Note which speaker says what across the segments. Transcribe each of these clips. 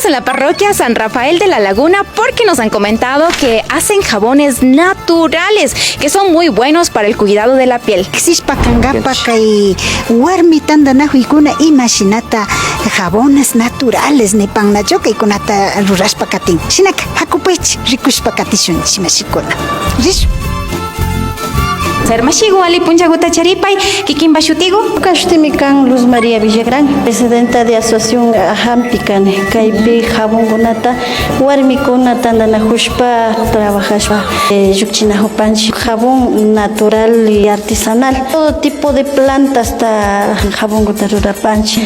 Speaker 1: en la parroquia San Rafael de la Laguna porque nos han comentado que hacen jabones naturales que son muy buenos para el cuidado de la piel.
Speaker 2: Y warmi tanda nahuikuna imaginata jabones naturales ni pannachoka y kunata ruraspa katin. Sinaka hakupech rikushpa katishun simashikuna. ¿Listo?
Speaker 1: Sermashigo Ali Punchaguta Charipay, Kikin Bashutigo.
Speaker 3: Kashtimikang Luz María Villagrán, presidenta de Asociación Ajampican, Kaipi Jabongunata, Warmikunata Nanahushpa, Trabajashpa, Yuchina Hopanchi, jabón natural y artesanal. Todo tipo de plantas está jabón Gutarura Panchi.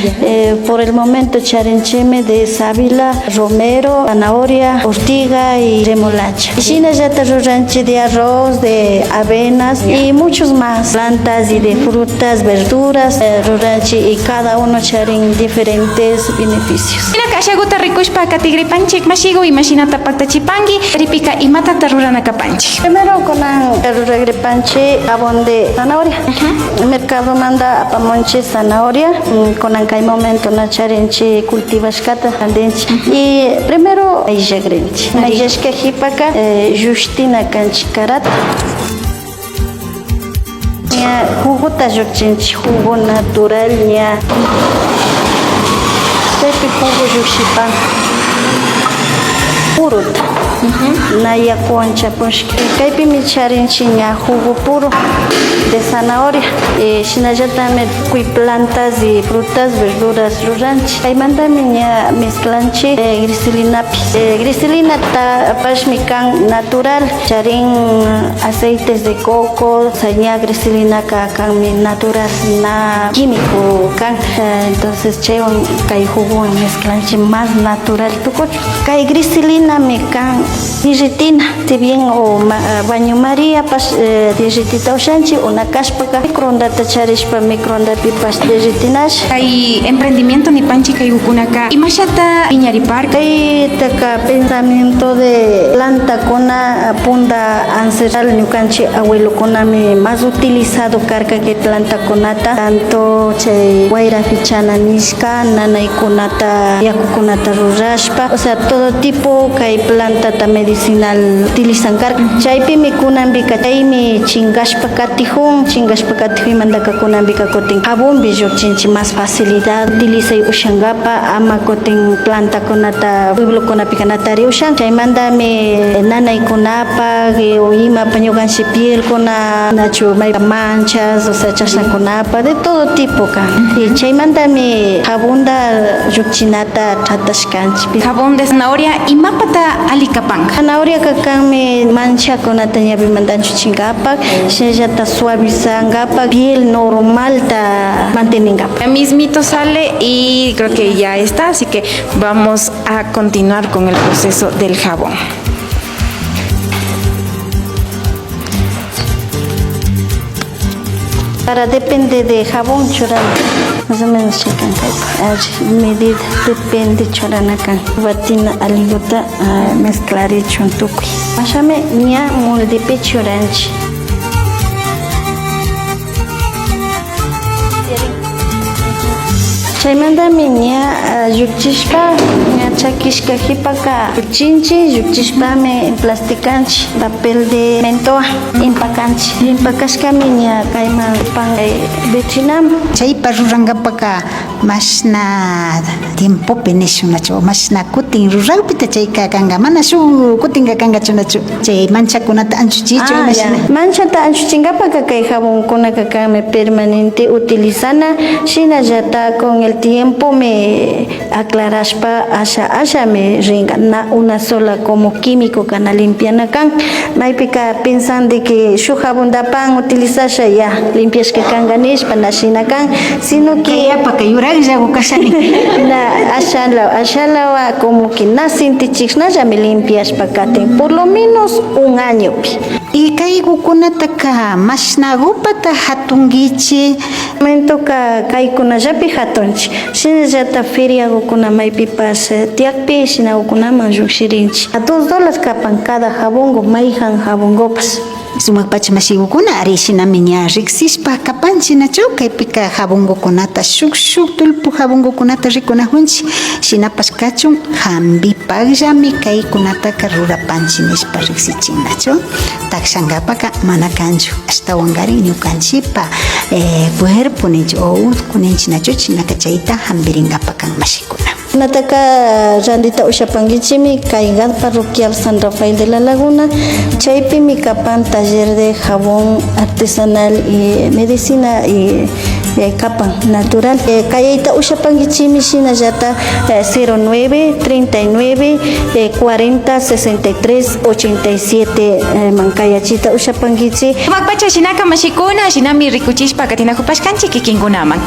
Speaker 3: Por el momento charencheme de sábila, romero, zanahoria, ortiga y remolacha. China ya ranche de arroz, de avenas y muchos más, plantas y de frutas, verduras, ruranchi, y cada uno charen diferentes beneficios.
Speaker 1: Mira kashaguta rikushpa katigripanchik mashigo imaginata pactachipangi, ripika y matata rurana kapanchi.
Speaker 3: Primero con ruragripanchi jabón de zanahoria. El mercado manda pamonche zanahoria, con hay momento na charenchi cultivashkata andenchi. Y primero ayagrenchi. Ayashka hipaka justina kanchikarat. Jugo tayochinchi, jugo natural, ña. Tepi jugo yuxipan. Purut. Naya concha, pues kaipi mi charinchi ña jugo puro de zanahoria. Shinayata me kui plantas y frutas, verduras, ruranchi. Hay manda miña mezclanchi griselinapi. Griselina ta pashmikan natural. Charin aceites de coco, saña griselina kan mi natural na químico kan. Entonces cheon kai jugo mezclanchi más natural tuco. Kai griselina me kan digitina, si bien o baño María pas digitita ushanchi una caspaka microonda charishpa microonda pipas digitinash.
Speaker 1: Hay emprendimiento ni panchi kai ukunaka imashata iñaripar.
Speaker 3: Hay taka pensamiento de planta kona punda ancestral ñukanchi abuelo konami más utilizado carga que planta konata tanto che guaira fichana nishka nanay kunata yakukunata rurashpa, o sea todo tipo kai planta ta medicinal utilizan carga. Chaypi mi kunambika chaymi chingashpa katijun mandaka kunambika kotin jabón billochinchi más facilidad utilizay ushangapa ama kotin planta konata pueblo konapika natari ushan chaymandami nanay kunapa o ima pañoganshi piel kona nachu may manchas, o sea chashan kunapa de todo tipo kan. Y chaymandami jabonda yuchinata tratashkanchi.
Speaker 1: Jabón de zanahoria y mapata alicapanga.
Speaker 3: Zanahoria kakami mancha konata ñapi mandanchu chingapak, shayata suavizangapa, piel normal ta manteningapa.
Speaker 1: Ya mismito sale y creo que ya está, así que vamos a continuar con el proceso del jabón.
Speaker 3: Para depende de jabón choran, más o menos checan medida depende choranakan. Batina aligota mezclar chuntuki. Mashame ña molde pe choranchi. Chaymanda miña yuchishpa ña chakishka hipaka yuchinchi yuchishpa me plasticanchi papel de mentoa impacanchi impacashka miña kayma pan bechinam
Speaker 2: Chaypa rurangapaka mashna tiempo penishu nacho mashna kutin ruragpita chayka kanga mana shu kutinga kanga chunachu chay manchakunata anchuchicho mashna
Speaker 3: manchata anchuchingapaka kay jabón kunaka kame permanente utilizana shinallata con el tiempo me aclarashpa asha me ringa na una sola como químico kana limpiana kan maipika pensan de que shu jabón da pan utilizasha ya limpias que kanganishpa nashina kan sino que
Speaker 2: apaka yurag jago kasani
Speaker 3: na ashala como que na sintichixna ya me limpias pakaten por lo menos un año pi.
Speaker 2: Y kaykukunata ka mashnagupata hatungichi
Speaker 3: momento ka kaykuna llapi hatunchi shinallata feriagukuna maypipas tiakpi shina ukunaman llukshirinchi. A $2 kapan cada jabongo, mayhan jabongopas.
Speaker 2: Sumak pachamashigukuna ari shinami ña riksispa kapanchinachu kaypika jabongokunata shuk tulpu jabongokunata rikunajunchi shinapas kachun hampipaqllami kaykunataka rurapanchi nispa riksichinachu takshankapaka mana kanchu ashtawankarin ñukanchipa cuerpo ninchi o utku ninchinachu chinaka chayta hampirinkapak kan mashikuna.
Speaker 3: Nataka randita ushapankichimi Caigat Parroquial San Rafael de la Laguna, chaypi mi kapan taller de jabón artesanal y medicina y kapan natural. Kayayta ushapankichimi shinallata 09 39 40 63 87 mankayachita ushapankichi.
Speaker 1: Sumakpacha shinaka mashikuna shinami rikuchishpa katinakupashkanchik kikinkunaman.